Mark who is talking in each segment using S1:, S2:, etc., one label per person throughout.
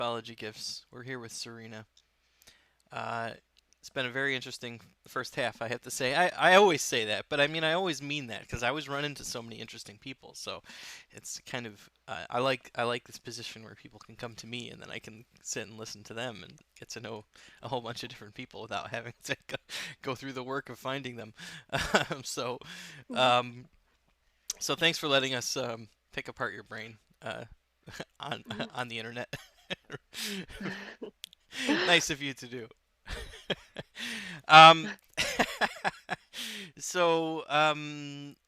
S1: Typology Gifts. We're here with Serena. Uh, it's been a very interesting first half, I have to say. I always say that, but I mean, I always mean that because I always run into so many interesting people. So it's kind of I like this position where people can come to me and then I can sit and listen to them and get to know a whole bunch of different people without having to go through the work of finding them. So
S2: Mhm.
S1: um, so thanks for letting us pick apart your brain on
S2: Mhm.
S1: on the internet. Nice of you to do. um,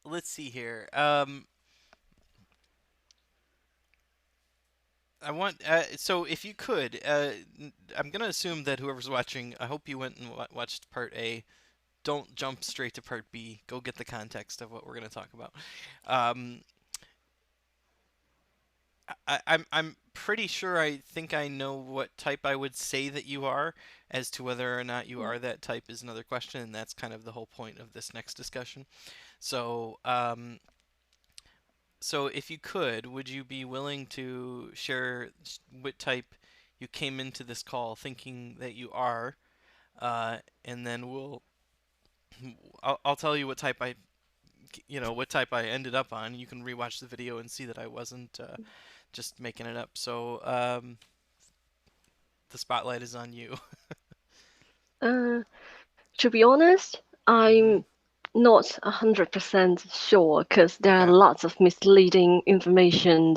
S1: let's see here. So if you could, I'm gonna assume that whoever's watching, I hope you went and watched part A. Don't jump straight to part B. Go get the context of what we're gonna talk about. Um, I'm pretty sure I think I know what type I would say that you are. As to whether or not you
S2: Mhm.
S1: are that type is another question, and that's kind of the whole point of this next discussion. So, so if you could, would you be willing to share what type you came into this call thinking that you are, and then I'll tell you what type what type I ended up on. You can rewatch the video and see that I wasn't just making it up. So the spotlight is on you.
S2: Uh, to be honest,
S1: Hmm.
S2: I'm not 100% sure because there are
S1: Okay.
S2: lots of misleading information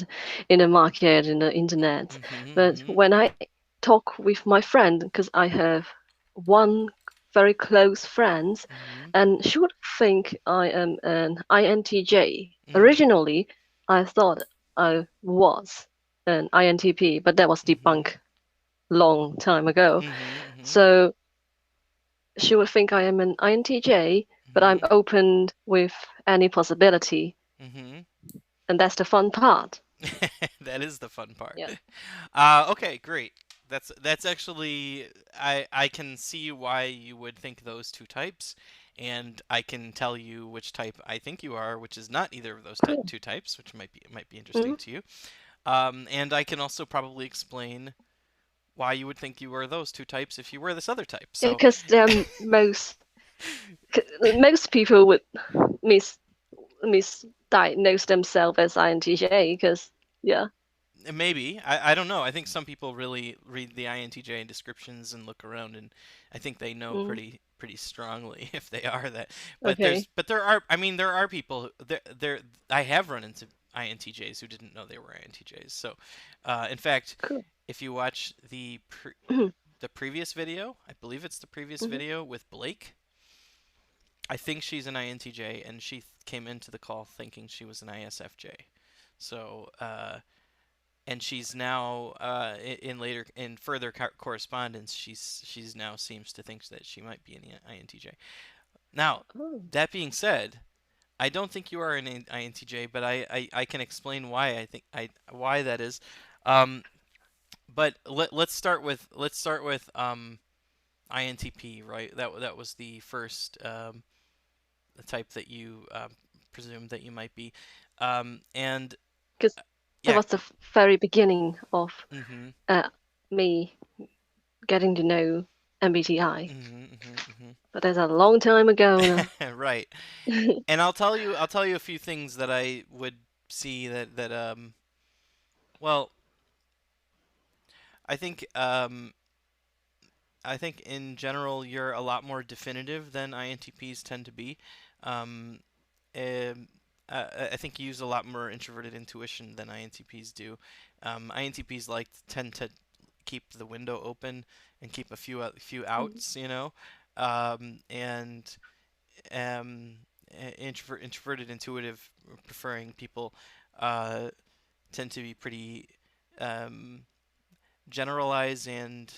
S2: in the market, in the internet. But
S1: Hmm.
S2: when I talk with my friend, because I have one very close friend,
S1: Hmm.
S2: and she would think I am an INTJ.
S1: Hmm.
S2: Originally, I thought I was an INTP, but that was
S1: Hmm.
S2: debunked long time ago.
S1: Hmm. Hmm.
S2: So she would think I am an INTJ, but I'm
S1: Hmm.
S2: open with any possibility,
S1: Hmm.
S2: and that's the fun part.
S1: That is the fun part.
S2: Yeah.
S1: Okay, great. That's actually I can see why you would think those two types, and I can tell you which type I think you are, which is not either of those
S2: Cool.
S1: two types, which might be interesting
S2: Mm.
S1: to you. And I can also probably explain why you would think you were those two types if you were this other type.
S2: Yeah,
S1: So,
S2: because most people would mis misdiagnose themselves as INTJ. Because yeah.
S1: maybe. I don't know. I think some people really read the INTJ descriptions and look around, and I think they know
S2: Mm.
S1: pretty strongly if they are that.
S2: Okay.
S1: But there are, I mean, there are people there. I have run into INTJs who didn't know they were INTJs. So, in fact,
S2: Cool.
S1: if you watch
S2: Mhm.
S1: the previous video, I believe it's the previous
S2: Mhm.
S1: video with Blake. I think she's an INTJ, and she came into the call thinking she was an ISFJ. So, and she's now in further correspondence she's now seems to think that she might be an INTJ. Now,
S2: Oh.
S1: that being said, I don't think you are an INTJ, but I can explain why I think I why that is. Um, but let's start with INTP, right? That was the first the type that you presumed that you might be, and
S2: Because that
S1: yeah.
S2: was the very beginning of
S1: Mm-hmm.
S2: uh, me getting to know MBTI.
S1: Mm-hmm. Mm-hmm.
S2: But that's a long time ago
S1: Mm-hmm. Right.
S2: now.
S1: And I'll tell you a few things that I would see that well, I think I think in general you're a lot more definitive than INTPs tend to be. Um, um, I think you use a lot more introverted intuition than INTPs do. INTPs tend to keep the window open and keep a few
S2: Mm.
S1: outs, and um, introverted intuitive preferring people uh, tend to be pretty um, generalize and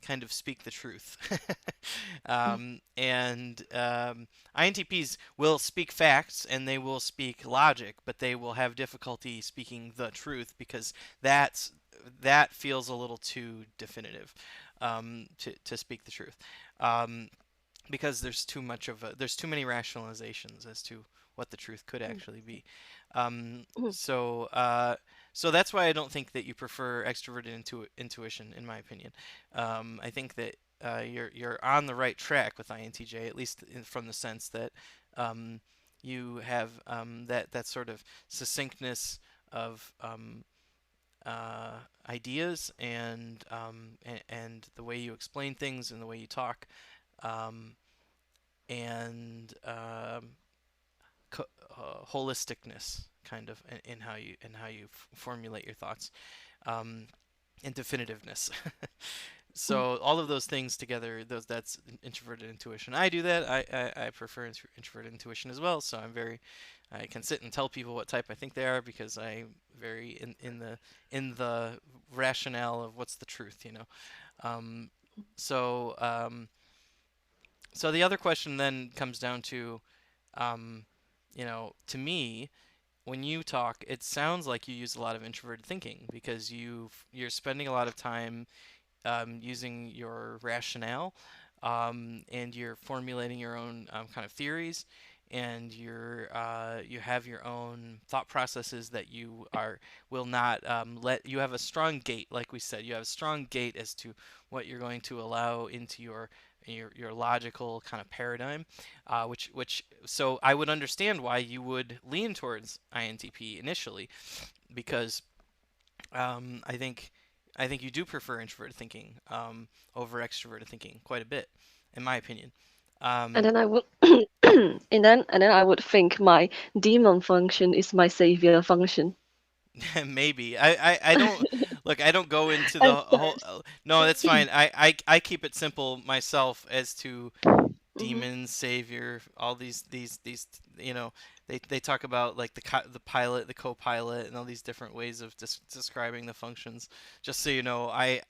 S1: kind of speak the truth. And INTPs will speak facts and they will speak logic, but they will have difficulty speaking the truth because that feels a little too definitive to speak the truth. Um, because there's too many rationalizations as to what the truth could
S2: Mm.
S1: actually be. Um,
S2: Mm.
S1: so So that's why I don't think that you prefer extroverted intuition, in my opinion. I think that you're on the right track with INTJ, at least from the sense that um, you have that sort of succinctness of uh, ideas and the way you explain things and the way you talk, um, and holisticness kind of in how you formulate your thoughts, um, and definitiveness.
S2: Mm.
S1: So all of those things together, that's introverted intuition. I do that. I prefer introverted intuition as well. So I can sit and tell people what type I think they are because I very in the rationale of what's the truth, you know. Um, so so the other question then comes down to, um, to me, when you talk, it sounds like you use a lot of introverted thinking because you're spending a lot of time using your rationale, and you're formulating your own kind of theories, and you have your own thought processes that you are will not let you have a strong gate, like we said, you have a strong gate as to what you're going to allow into your logical kind of paradigm, which so I would understand why you would lean towards INTP initially because I think you do prefer introverted thinking over extroverted thinking quite a bit, in my opinion.
S2: And
S1: Um,
S2: then I would and then I would think my demon function is my savior function.
S1: maybe I don't look. I don't go into the
S2: At
S1: whole.
S2: first.
S1: No, that's fine. I keep it simple myself as to
S2: Hmm.
S1: demon, savior, all these. They talk about like the pilot, the co-pilot, and all these different ways of describing the functions. Just so you know, I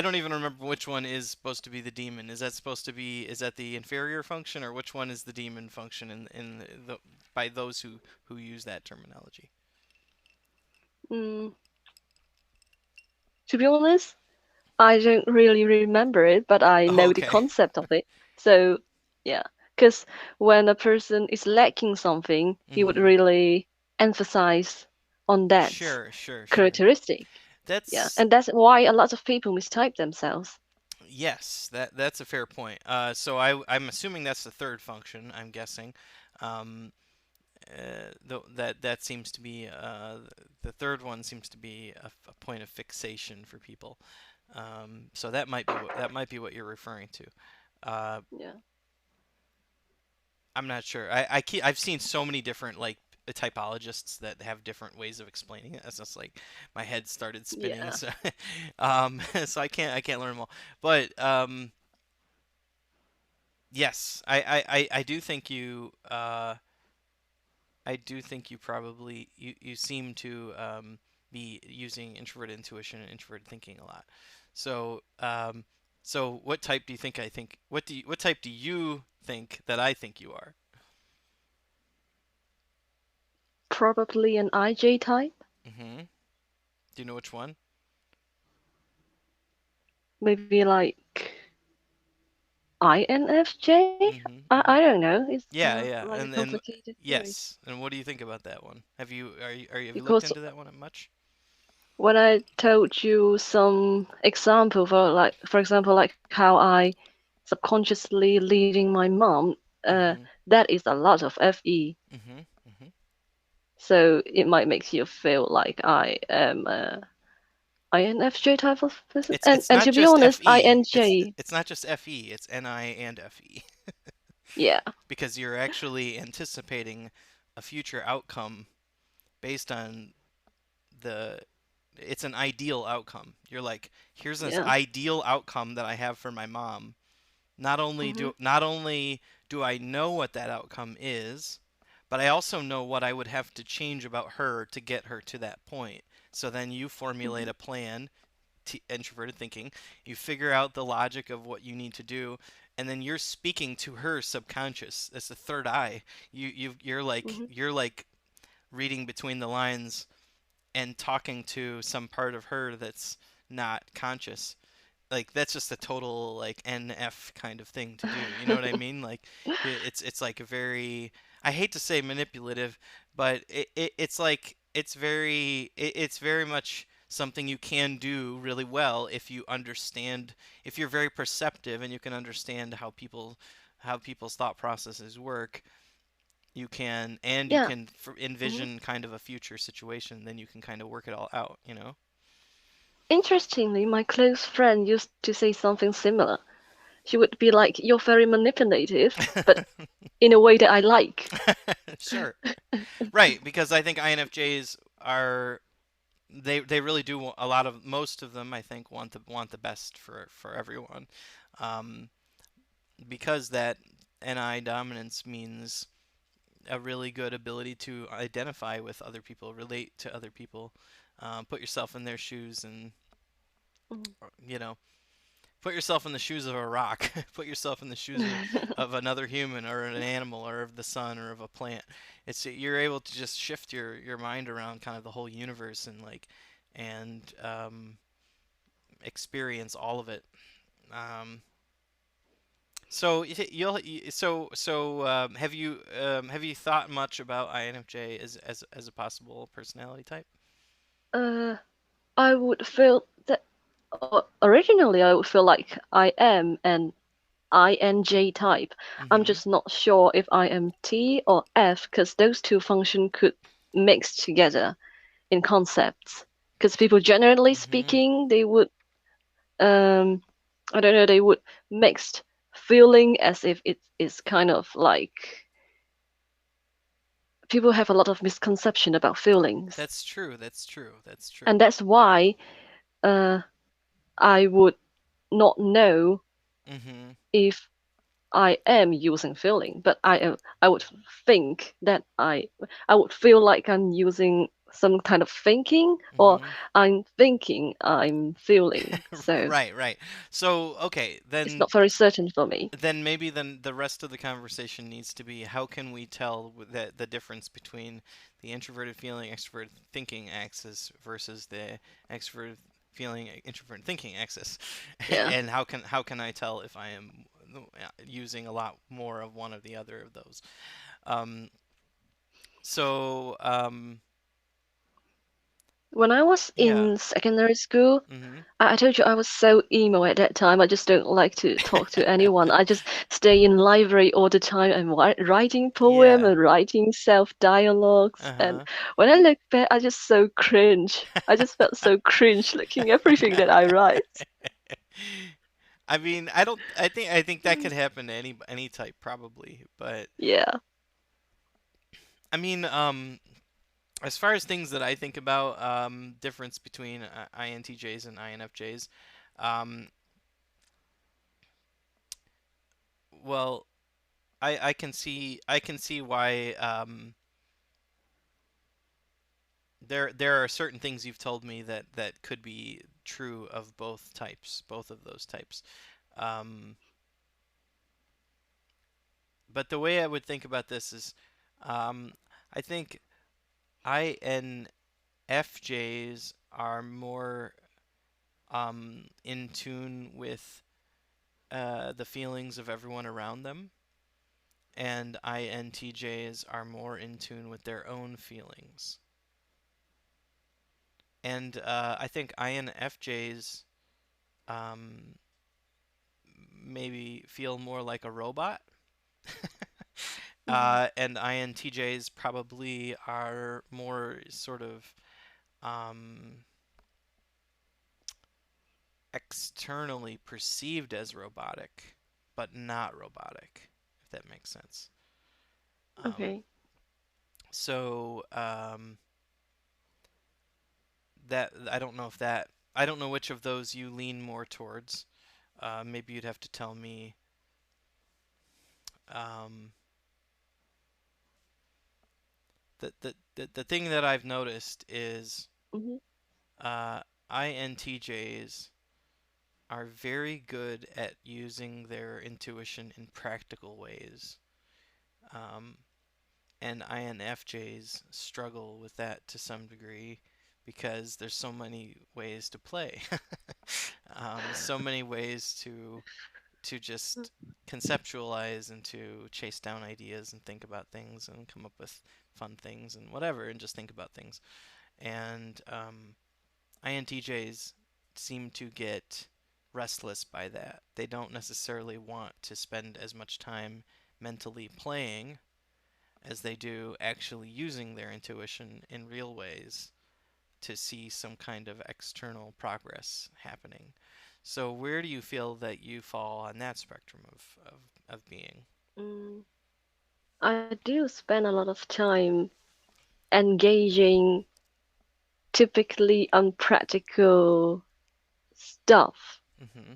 S1: don't even remember which one is supposed to be the demon. Is that the inferior function, or which one is the demon function by those who use that terminology?
S2: Mm, to be honest, I don't really remember it, but I
S1: Oh,
S2: know the
S1: okay.
S2: concept of it. So, yeah, because when a person is lacking something, he would
S1: Mhm.
S2: really emphasize on that
S1: Sure, sure, sure.
S2: characteristic. Yeah,
S1: That's
S2: and that's why a lot of people mistype themselves.
S1: yes, that's a fair point. So I'm assuming that's the third function. I'm guessing. Um, that seems to be the third one seems to be a point of fixation for people. So that might be what you're referring to. Uh,
S2: Yeah,
S1: I'm not sure. I've seen so many different like typologists that have different ways of explaining it. It's just like my head started spinning.
S2: yeah,
S1: So so I can't learn them all. But yes, I do think you probably you seem to be using introverted intuition and introverted thinking a lot. So so what type do you think I think? What type do you think that I think you are?
S2: probably an IJ type,
S1: Mm-hmm. Do you know which one?
S2: maybe like INFJ.
S1: Mm-hmm.
S2: I
S1: Mm-hmm.
S2: don't know. It's
S1: Yeah, yeah,
S2: like a
S1: and
S2: complicated word
S1: yes. And what do you think about that one? Have you looked
S2: because
S1: into that one much?
S2: when I told you some example for like for example like how I subconsciously leading my mom,
S1: Mm-hmm.
S2: that is a lot of FE.
S1: Mm-hmm. Mm-hmm.
S2: So it might make you feel like I am a INFJ type of person.
S1: It's
S2: And
S1: it's
S2: and
S1: not
S2: to be
S1: just
S2: honest,
S1: FE. It's
S2: INJ,
S1: it's not just FE. It's NI and FE.
S2: yeah,
S1: Because you're actually anticipating a future outcome based on the it's an ideal outcome. You're like, here's this
S2: yeah,
S1: ideal outcome that I have for my mom.
S2: hmm
S1: Not only do I know what that outcome is, but I also know what I would have to change about her to get her to that point. So then you formulate
S2: hmm
S1: a plan, introverted thinking. You figure out the logic of what you need to do, and then you're speaking to her subconscious. That's the third eye.
S2: hmm
S1: You're like reading between the lines and talking to some part of her that's not conscious. Like that's just a total like NF kind of thing to do. You know what I mean? Like it's like a very, I hate to say manipulative, but it's like it's very much something you can do really well if you understand, if you're very perceptive and you can understand how people's thought processes work. You
S2: Yeah.
S1: can
S2: Mhm.
S1: envision kind of a future situation, then you can kind of work it all out, you know.
S2: Interestingly, my close friend used to say something similar. She would be like, "You're very manipulative, but in a way that I like."
S1: Sure. Right, because I think INFJs are, they really do a lot of, most of them I think want the best for everyone. Um, because that NI dominance means a really good ability to identify with other people, relate to other people, put yourself in their shoes, and
S2: Mhm.
S1: you know, put yourself in the shoes of a rock, put yourself in the shoes of another human or an animal or of the sun or of a plant. It's, you're able to just shift your mind around kind of the whole universe and like, and experience all of it. Um, so have you thought much about INFJ as a possible personality type?
S2: Uh, I would feel that originally I would feel like I am an INJ type. I'm
S1: Mm-hmm.
S2: just not sure if I am T or F because those two functions could mix together in concepts. Because people generally
S1: Mm-hmm.
S2: speaking, they would I don't know, they would mixed feeling as if it is kind of like people have a lot of misconception about feelings.
S1: That's true. That's true. That's true.
S2: And that's why uh I would not know
S1: Mm-hmm.
S2: if I am using feeling, but I would think that I would feel like I'm using some kind of thinking or
S1: Mm-hmm.
S2: I'm thinking I'm feeling. So
S1: Right, right. So, okay,
S2: it's not very certain for me.
S1: then maybe then the rest of the conversation needs to be, how can we tell the difference between the introverted feeling, extroverted thinking axis versus the extroverted feeling, introvert thinking axis,
S2: Yeah.
S1: and how can I tell if I am using a lot more of one or the other of those? Um, so
S2: When I was
S1: yeah.
S2: in secondary school,
S1: Mm-hmm.
S2: I told you I was so emo at that time. I just don't like to talk to anyone. I just stay in library all the time and writing poem
S1: Yeah.
S2: and writing self dialogues. And
S1: Uh-huh.
S2: when I look back, I just so cringe. I just felt so cringe looking everything that I write.
S1: I mean, I don't. I think that could happen to any type probably, but
S2: Yeah.
S1: I mean, as far as things that I think about, difference between INTJs and INFJs, um, well, I can see why there are certain things you've told me that could be true of both types, both of those types. Um, but the way I would think about this is, um, I think INFJs are more in tune with the feelings of everyone around them, and INTJs are more in tune with their own feelings. And I think INFJs um, maybe feel more like a robot,
S2: Mhm.
S1: and INTJs probably are more sort of um, externally perceived as robotic, but not robotic, if that makes sense. Um,
S2: Okay.
S1: so that I don't know if that I don't know which of those you lean more towards. Maybe you'd have to tell me. Um, the thing that I've noticed is
S2: Hmm.
S1: uh, INTJs are very good at using their intuition in practical ways. Um, and INFJs struggle with that to some degree because there's so many ways to play, so many ways to just conceptualize and to chase down ideas and think about things and come up with fun things and whatever and just think about things. And INTJs seem to get restless by that. They don't necessarily want to spend as much time mentally playing as they do actually using their intuition in real ways to see some kind of external progress happening. So, where do you feel that you fall on that spectrum of being?
S2: Mm, I do spend a lot of time engaging typically unpractical stuff.
S1: Hmm.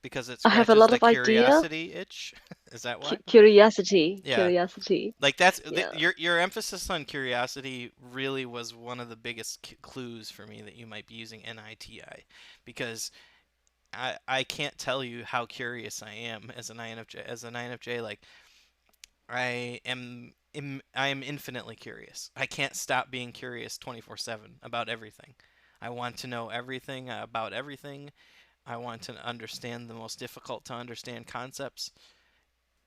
S1: Because it
S2: I have a
S1: scratches
S2: lot
S1: the
S2: of idea,
S1: curiosity itch? Is that why?
S2: curiosity,
S1: Yeah,
S2: curiosity.
S1: like that's
S2: Yeah.
S1: your emphasis on curiosity really was one of the biggest clues for me that you might be using NITI, because I can't tell you how curious I am as an INFJ. As an INFJ, like I am infinitely curious. I can't stop being curious 24/7 about everything. I want to know everything about everything. I want to understand the most difficult to understand concepts,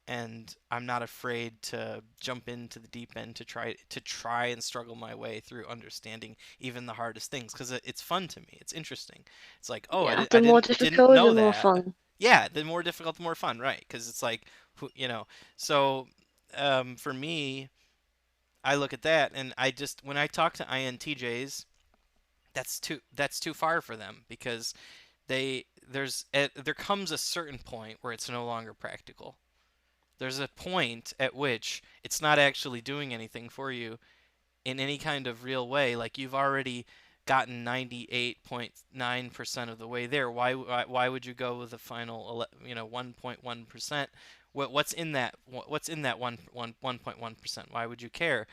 S1: and I'm not afraid to jump into the deep end to try and struggle my way through understanding even the hardest things because it's fun to me. It's interesting. It's like, oh,
S2: Yeah,
S1: I
S2: the more
S1: didn't
S2: difficult, the
S1: know
S2: more
S1: that.
S2: fun.
S1: Yeah, the more difficult, the more fun, right? Because it's like, so for me, I look at that and I just when I talk to INTJs, that's too far for them because there comes a certain point where it's no longer practical. There's a point at which it's not actually doing anything for you in any kind of real way. Like you've already gotten 98.9% of the way there. Why would you go with the final 1.1%? What's in that 1.1%? Why would you care?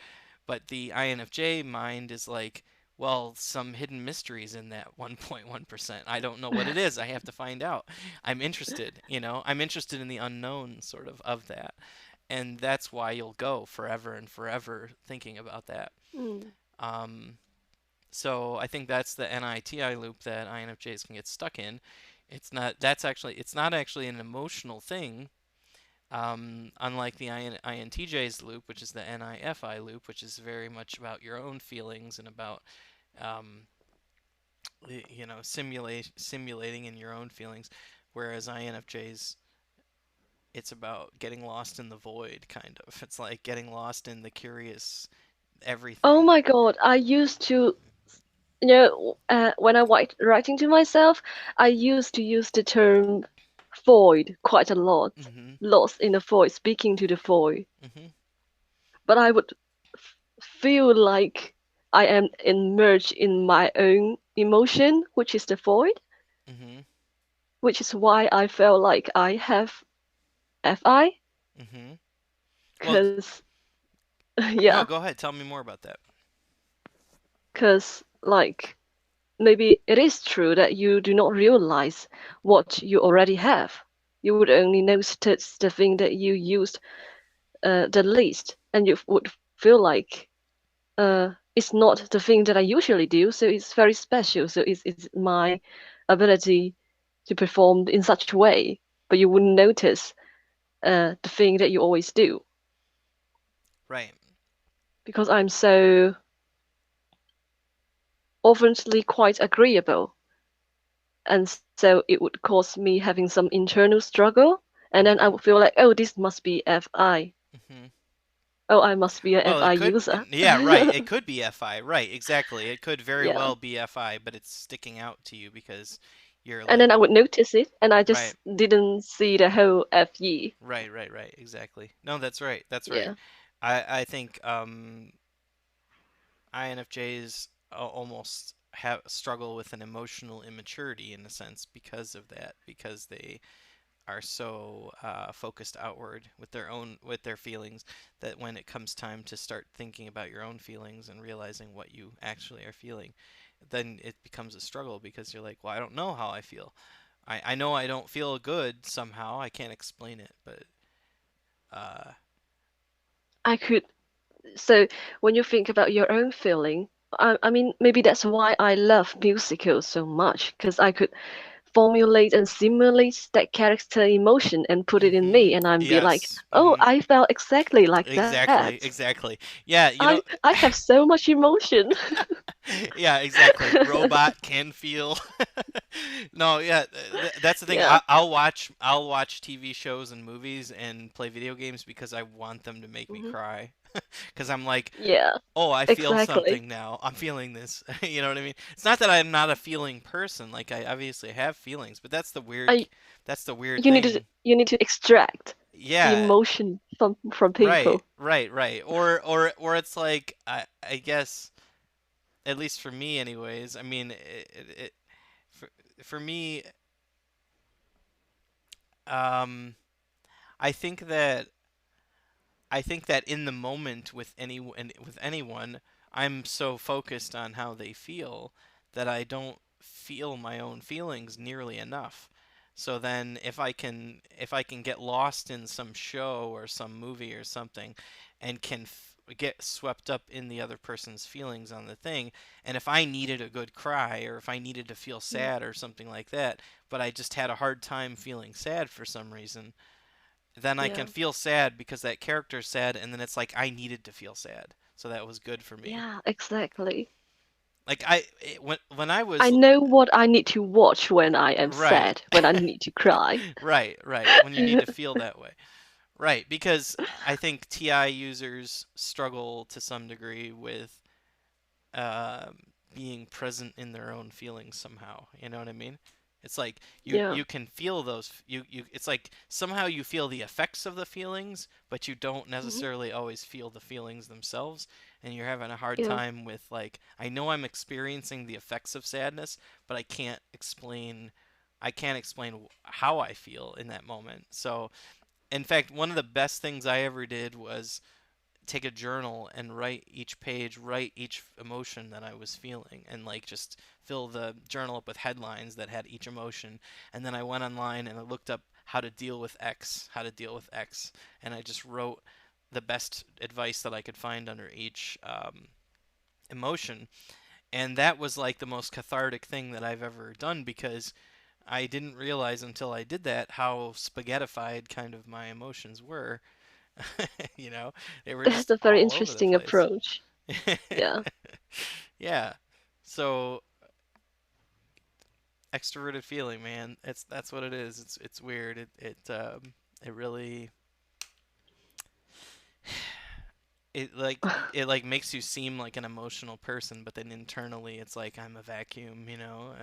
S1: But the INFJ mind is like, well, some hidden mysteries in that 1.1%. I don't know what it is. I have to find out. I'm interested. I'm interested in the unknown sort of that. And that's why you'll go forever and forever thinking about that.
S2: Mm.
S1: Um, so I think that's the NITI loop that INFJs can get stuck in. It's not actually an emotional thing, unlike the INTJ's loop, which is the NIFI loop, which is very much about your own feelings and about um, simulating in your own feelings, whereas INFJ's it's about getting lost in the void, kind of. It's like getting lost in the curious
S2: Oh
S1: everything.
S2: my God, I used to, when I writing to myself, I used to use the term void quite a lot,
S1: Mhm.
S2: lost in the void, speaking to the void.
S1: Mhm.
S2: But I would feel like I am immersed in my own emotion, which is the void,
S1: Mhm.
S2: which is why I felt like I have FI,
S1: Mhm. Well,
S2: because, yeah,
S1: no, go ahead. Tell me more about that.
S2: because, like, maybe it is true that you do not realize what you already have. You would only notice the thing that you used the least, and you would feel like it's not the thing that I usually do, so it's very special. So it's my ability to perform in such a way, but you wouldn't notice the thing that you always do
S1: Right.
S2: because I'm so obviously quite agreeable, and so it would cause me having some internal struggle, and then I
S1: Mhm.
S2: would feel like, oh, this must be FI.
S1: Mhm.
S2: Oh, I must be a
S1: Well,
S2: FI user.
S1: yeah, right. It could be FI. Right, exactly. It could very
S2: Yeah.
S1: well be FI, but it's sticking out to you because you're
S2: And then I
S1: like,
S2: would notice it, and I
S1: right,
S2: just didn't see the whole FE.
S1: right, exactly. No, that's right. That's right.
S2: Yeah.
S1: I think INFJs almost have struggle with an emotional immaturity in a sense because of that, because they are so focused outward with their feelings that when it comes time to start thinking about your own feelings and realizing what you actually are feeling, then it becomes a struggle because you're like, well, I don't know how I feel. I know I don't feel good somehow. I can't explain it, but uh,
S2: I could. So when you think about your own feeling, I mean, maybe that's why I love musicals so much, because I could formulate and simulate that character emotion and put it in me, and I'm be like,
S1: Yes.
S2: oh, I felt exactly like that.
S1: Exactly. Exactly. Yeah.
S2: I have so much emotion.
S1: Yeah, exactly. Robot can feel. No, yeah, that's the thing.
S2: Yeah.
S1: I'll watch TV shows and movies and play video games because I want them to make me
S2: Hmm.
S1: cry. Because I'm like,
S2: Yeah.
S1: oh, I feel
S2: Exactly.
S1: something now. I'm feeling this. You know what I mean? It's not that I'm not a feeling person. Like I obviously have feelings, but
S2: I
S1: that's the weird
S2: you need to
S1: thing.
S2: you need to extract the
S1: Yeah,
S2: emotion from
S1: right,
S2: people.
S1: right. Or it's like I guess at least for me anyways. I mean, for for me, um, I think that in the moment with anyone, I'm so focused on how they feel that I don't feel my own feelings nearly enough. So then if I can get lost in some show or some movie or something and can get swept up in the other person's feelings on the thing, and if I needed a good cry or if I needed to feel
S2: Mm.
S1: sad or something like that, but I just had a hard time feeling sad for some reason, then I can
S2: Yeah.
S1: feel sad because that character's sad, and then it's like I needed to feel sad, so that was good for me.
S2: Yeah, exactly.
S1: Like when I
S2: I
S1: was
S2: know what I need to watch when I am
S1: right,
S2: sad, when I need to cry.
S1: right, when you need to feel that way, right? Because I think TI users struggle to some degree with uh, being present in their own feelings somehow. You know what I mean? It's like
S2: Yeah.
S1: you can feel those you it's like somehow you feel the effects of the feelings, but you don't
S2: Hmm.
S1: necessarily always feel the feelings themselves, and you're having a hard
S2: Yeah.
S1: time with like I know I'm experiencing the effects of sadness, but I can't explain how I feel in that moment. So, in fact, one of the best things I ever did was take a journal and write each emotion that I was feeling, and like just fill the journal up with headlines that had each emotion. And then I went online and I looked up how to deal with X, and I just wrote the best advice that I could find under each emotion. And that was like the most cathartic thing that I've ever done because I didn't realize until I did that how spaghettified kind of my emotions were. You know, they were
S2: That's
S1: just
S2: a very
S1: all over the
S2: interesting
S1: place.
S2: approach. Yeah.
S1: Yeah. So extroverted feeling, man. That's what it is. It's weird. It really it like makes you seem like an emotional person, but then internally it's like I'm a vacuum, you know.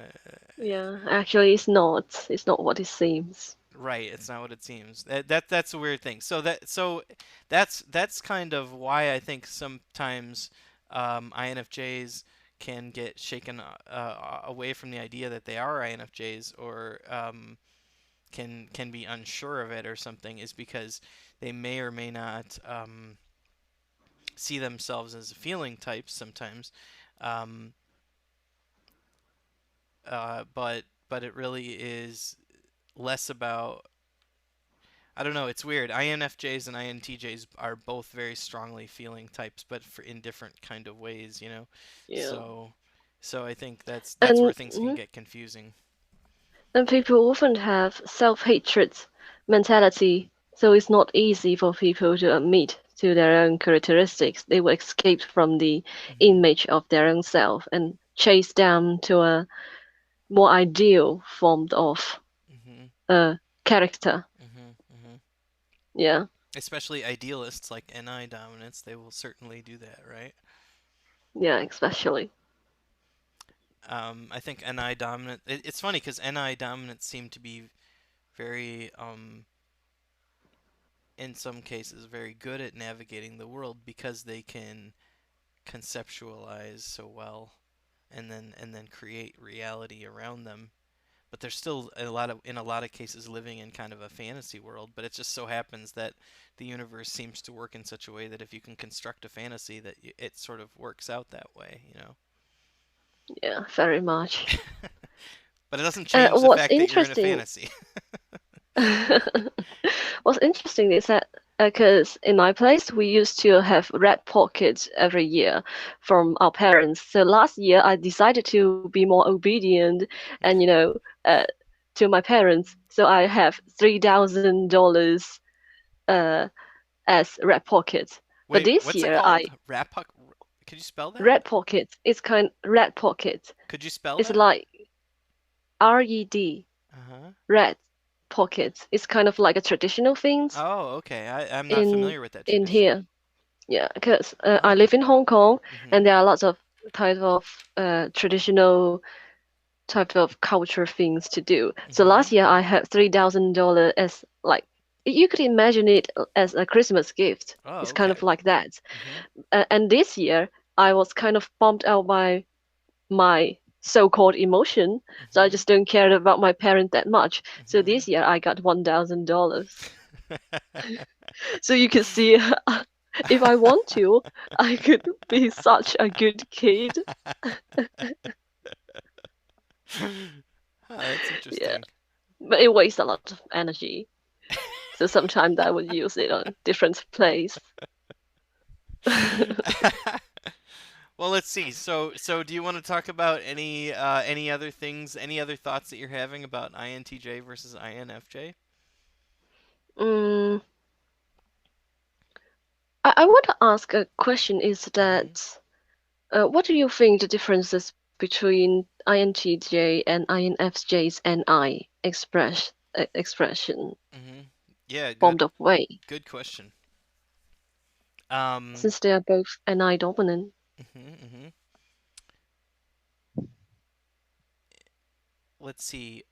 S2: Yeah. Actually, it's not. It's not what it seems.
S1: Right, it's not what it seems. That's a weird thing. That's kind of why I think sometimes INFJs can get shaken away from the idea that they are INFJs, or can be unsure of it or something, is because they may or may not see themselves as feeling types sometimes, um, but it really is less about. I don't know. It's weird. INFJs and INTJs are both very strongly feeling types, but in different kind of ways, you know.
S2: Yeah.
S1: So, I think that's where
S2: And
S1: things can
S2: mhm.
S1: get confusing.
S2: And people often have self-hatred mentality, so it's not easy for people to admit to their own characteristics. They will escape from the
S1: Mhm.
S2: image of their own self and chase down to a more ideal form of
S1: Mhm.
S2: character.
S1: Mhm. Mhm.
S2: Yeah,
S1: Especially idealists like NI dominants, they will certainly do that, right?
S2: yeah, especially.
S1: I think NI dominant. It's funny because NI dominants seem to be very, in some cases, very good at navigating the world because they can conceptualize so well and then create reality around them. But they're still in a lot of cases living in kind of a fantasy world. But it just so happens that the universe seems to work in such a way that if you can construct a fantasy, that it sort of works out that way, you know.
S2: Yeah, very much.
S1: But it doesn't change the
S2: What's
S1: fact that you're in a
S2: interesting
S1: fantasy.
S2: What's interesting is that because in my place we used to have red pockets every year from our parents. So last year I decided to be more obedient and uh, to my parents. So I have $3,000 uh, as red pockets. But
S1: Wait,
S2: this
S1: what's it
S2: year
S1: called?
S2: I
S1: Rat puck? Could you spell that?
S2: red pockets. It's kind red pockets.
S1: Could you spell
S2: It's
S1: that?
S2: like RED,
S1: Uh-huh.
S2: red pockets. It's kind of like a traditional things
S1: Oh, okay. I'm not
S2: in
S1: familiar with that
S2: in
S1: tradition.
S2: here. Yeah, because I
S1: Oh.
S2: live in Hong Kong, and
S1: Mm-hmm.
S2: there are lots of type of traditional type of culture things to do. So last
S1: Mm-hmm.
S2: year I had $3,000 as like you could imagine it as a Christmas gift.
S1: Oh,
S2: It's kind of
S1: okay.
S2: like that.
S1: Mm-hmm.
S2: And this year I was kind of bummed out by my so-called emotion, so I
S1: Mm-hmm.
S2: just don't care about my parent that much. So
S1: Mm-hmm.
S2: this year I got $1,000. So you can see, if I want to, I could be such a good kid.
S1: Oh, that's
S2: Yeah,
S1: interesting.
S2: but it wastes a lot of energy. So sometimes I would use it on different place.
S1: Well, let's see. So do you want to talk about any other things, any other thoughts that you're having about INTJ versus INFJ?
S2: Mm, I want to ask a question is
S1: Mm-hmm.
S2: that what do you think the differences between INTJ and INFJ's NI expression
S1: Mm-hmm. Yeah, good
S2: formed of way,
S1: good question. Um,
S2: since they are both NI dominant?
S1: mm-hmm, mm-hmm. Let's see.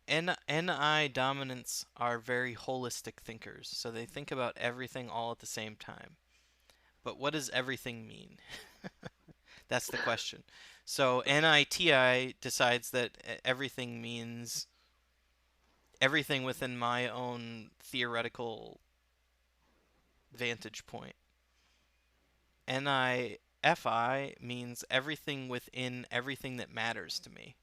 S1: NI dominants are very holistic thinkers, so they think about everything all at the same time. But what does everything mean? That's the question. So NITI decides that everything means everything within my own theoretical vantage point. NIFI means everything within everything that matters to me.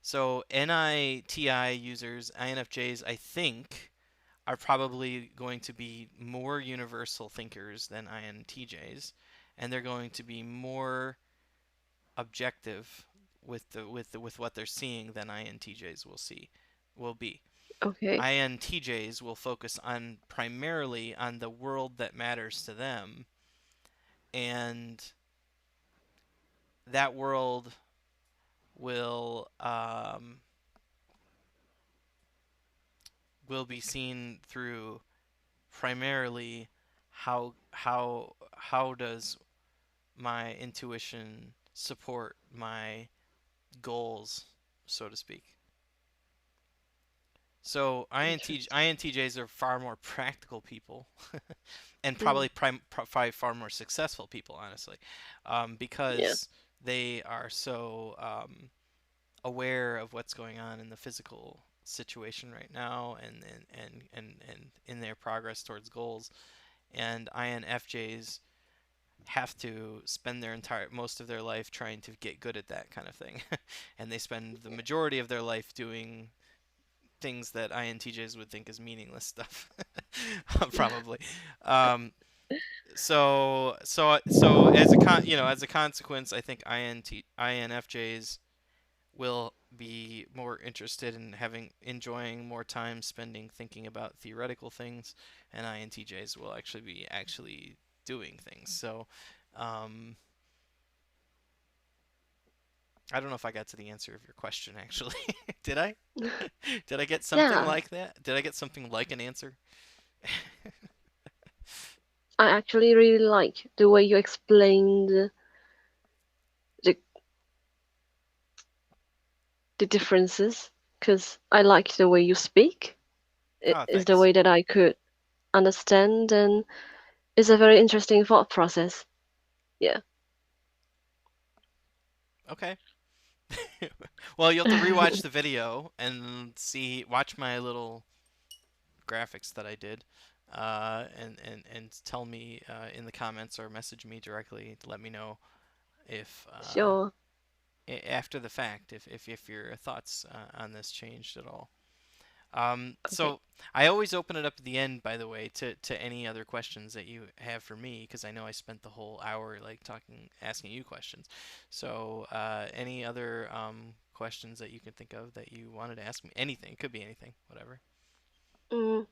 S1: So NITI users, INFJs, I think, are probably going to be more universal thinkers than INTJs, and they're going to be more objective with what they're seeing than INTJs will be.
S2: Okay,
S1: INTJs will focus on primarily on the world that matters to them, and that world will will be seen through primarily how does my intuition support my goals, so to speak. So
S2: interesting.
S1: INTJs are far more practical people, and
S2: Mm,
S1: probably far more successful people, honestly,
S2: yeah,
S1: because they are so aware of what's going on in the physical situation right now, and in their progress towards goals. And INFJs have to spend their entire most of their life trying to get good at that kind of thing, and they spend the majority of their life doing things that INTJs would think is meaningless stuff, probably. Um, so as as a consequence, I think INFJs will be more interested in enjoying more time spending thinking about theoretical things, and INTJs will actually be doing things. So, um, I don't know if I got to the answer of your question actually. Did I? Did I get something
S2: yeah.
S1: like that? Did I get something like an answer?
S2: I actually really like the way you explained the the differences, because I like the way you speak. It
S1: Oh,
S2: is the
S1: thanks.
S2: way that I could understand, and it's a very interesting thought process. Yeah.
S1: Okay. Well, you'll have to rewatch the video and watch my little graphics that I did, and tell me in the comments or message me directly to let me know if
S2: Sure.
S1: after the fact if your thoughts on this changed at all.
S2: Okay.
S1: So I always open it up at the end, by the way, to any other questions that you have for me, because I know I spent the whole hour like talking, asking you questions. So any other questions that you can think of that you wanted to ask me? Anything, it could be anything, whatever.
S2: Mm.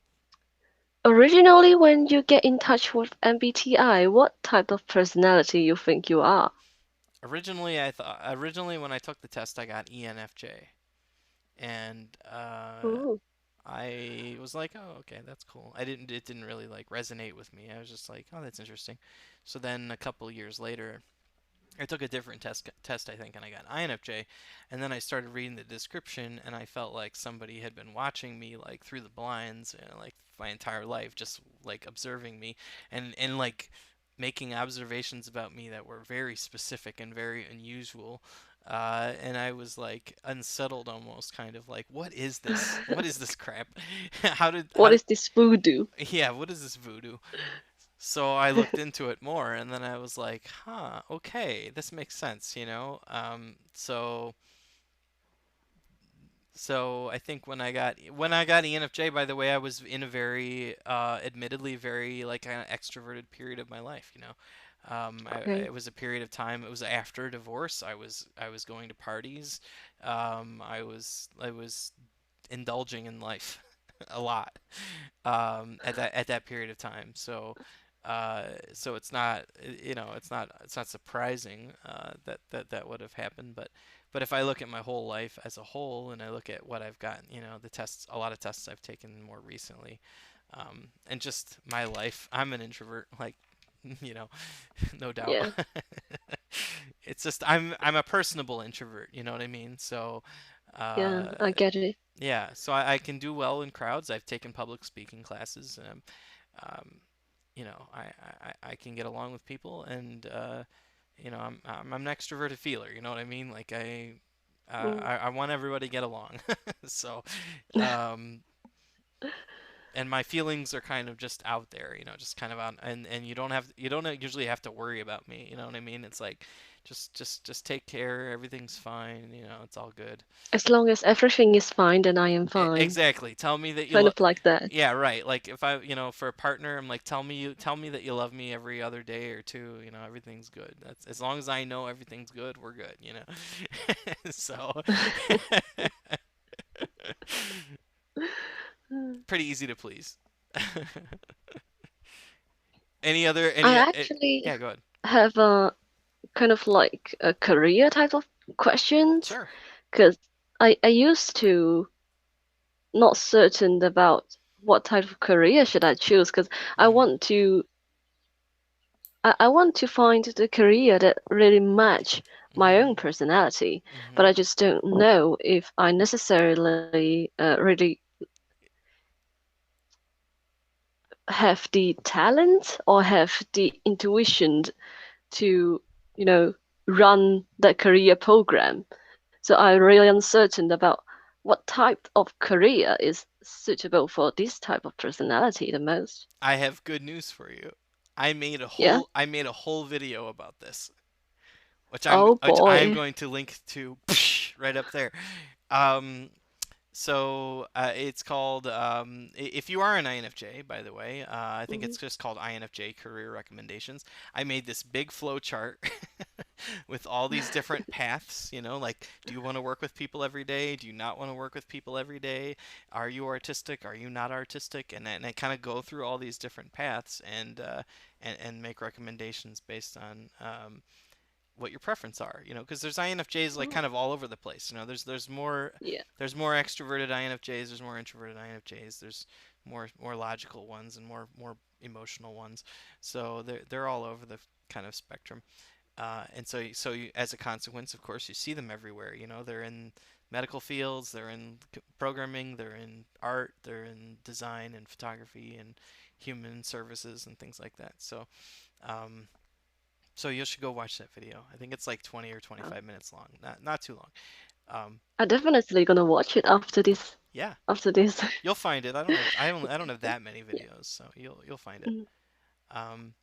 S2: Originally, when you get in touch with MBTI, what type of personality you think you are?
S1: Originally when I took the test, I got ENFJ, and
S2: Ooh,
S1: I was like, oh, okay, that's cool. It didn't really like resonate with me. I was just like, oh, that's interesting. So then a couple years later, I took a different test I think, and I got INFJ, and then I started reading the description, and I felt like somebody had been watching me like through the blinds, like my entire life, just like observing me, and like making observations about me that were very specific and very unusual. And I was like unsettled almost, kind of like, what is this? What is this crap? How
S2: what
S1: did
S2: is this voodoo?
S1: yeah, what is this voodoo? So I looked into it more, and then I was like, huh, okay, this makes sense, you know? So I think when I got ENFJ, by the way, I was in a very, admittedly, very like kind of extroverted period of my life, you know.
S2: Okay.
S1: It was a period of time. It was after divorce. I was going to parties. I was indulging in life a lot at that period of time. So it's not it's not surprising that would have happened. But if I look at my whole life as a whole and I look at what I've gotten, the tests, a lot of tests I've taken more recently, and just my life, I'm an introvert, like you know, no doubt.
S2: Yeah,
S1: It's just I'm a personable introvert, you know what I mean? So,
S2: yeah,
S1: uh,
S2: I get it.
S1: yeah, so I can do well in crowds. I've taken public speaking classes. Um, I can get along with people, and I'm an extroverted feeler. You know what I mean? Like
S2: Mm.
S1: I want everybody to get along. So, um, and my feelings are kind of just out there, just kind of out, and you don't usually have to worry about me. You know what I mean? It's like just take care. Everything's fine. It's all good.
S2: As long as everything is fine, then I am fine.
S1: Exactly. Tell me that you
S2: Kind
S1: love.
S2: of like that.
S1: Yeah, right. Like if I, for a partner, I'm like, tell me that you love me every other day or two. Everything's good. That's as long as I know everything's good, we're good. So pretty easy to please.
S2: I
S1: Any
S2: actually
S1: yeah, go ahead.
S2: have a kind of like a career type of questions
S1: Sure.
S2: because I used to not certain about what type of career should I choose because I
S1: Mhm.
S2: want to I want to find the career that really match my own
S1: Mhm.
S2: personality, but
S1: Mhm.
S2: I just don't know if I necessarily really have the talent or have the intuition to, you know, run that career program. So I'm really uncertain about what type of career is suitable for this type of personality the most.
S1: I have good news for you.
S2: Yeah.
S1: I made a whole video about this,
S2: Oh
S1: which I am
S2: boy.
S1: going to link to right up there. Um, it's called, if you are an INFJ, by the way, I think
S2: Hmm.
S1: it's just called INFJ Career Recommendations. I made this big flow chart with all these different paths, like, do you want to work with people every day? Do you not want to work with people every day? Are you artistic? Are you not artistic? And I kind of go through all these different paths and make recommendations based on what your preference are, because there's INFJs like
S2: Oh,
S1: kind of all over the place.
S2: yeah.
S1: There's more extroverted INFJs, there's more introverted INFJs, there's more logical ones and more emotional ones. So they're all over the kind of spectrum. And as a consequence, of course, you see them everywhere. They're in medical fields, they're in programming, they're in art, they're in design and photography and human services and things like that. Um, so you should go watch that video. I think it's like 20 or
S2: Oh.
S1: 25 minutes long. Not too long. Um,
S2: I'm definitely gonna watch it after this.
S1: yeah,
S2: After this.
S1: you'll find it. I don't have that many
S2: Yeah.
S1: videos, so you'll find it.
S2: Mm.
S1: Um,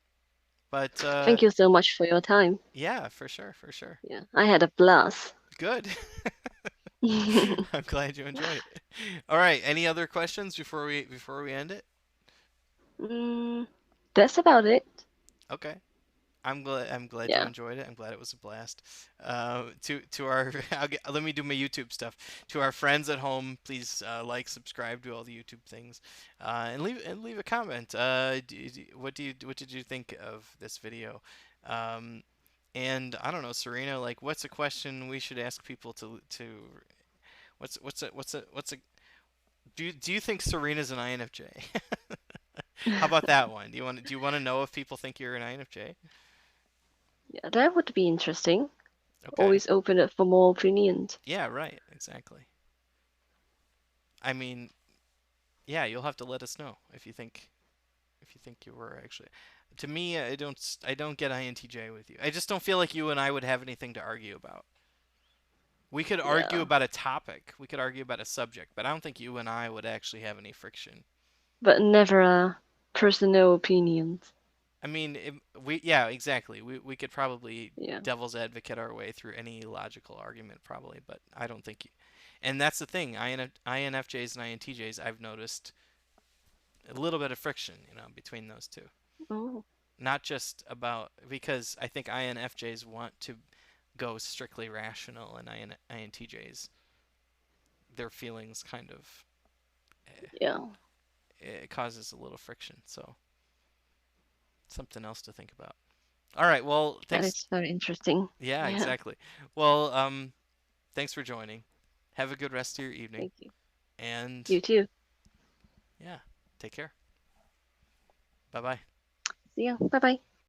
S1: but
S2: Thank you so much for your time.
S1: yeah, for sure, for sure.
S2: Yeah, I had a blast.
S1: Good. I'm glad you enjoyed it. All right, any other questions before we end it?
S2: Mm, that's about it.
S1: Okay. I'm glad you
S2: Yeah.
S1: enjoyed it. I'm glad it was a blast. To our let me do my YouTube stuff. To our friends at home, please like, subscribe, do all the YouTube things, and leave a comment. What did you think of this video? Um, and I don't know, Serena, like, what's a question we should ask people to what's a do you think Serena's an INFJ? How about that one? Do you want to know if people think you're an INFJ?
S2: Yeah, that would be interesting.
S1: Okay.
S2: Always open up for more opinions.
S1: Yeah, right. Exactly. I mean, yeah, you'll have to let us know if you think you were actually. To me, I don't get INTJ with you. I just don't feel like you and I would have anything to argue about. We could argue
S2: Yeah.
S1: about a topic, we could argue about a subject, but I don't think you and I would actually have any friction.
S2: But never personal opinions.
S1: I mean, we yeah, exactly. We could probably
S2: Yeah.
S1: devil's advocate our way through any logical argument probably, but I don't think you, and that's the thing. INFJs and INTJs, I've noticed a little bit of friction, between those two.
S2: Oh,
S1: Not just about because I think INFJs want to go strictly rational, and INTJs, their feelings kind of
S2: yeah.
S1: it causes a little friction. So something else to think about. All right. Well,
S2: That
S1: thanks.
S2: is very interesting.
S1: Yeah,
S2: Yeah.
S1: exactly. Well, thanks for joining. Have a good rest of your evening,
S2: Thank you.
S1: and
S2: You too.
S1: yeah, take care. Bye bye.
S2: See ya. Bye bye.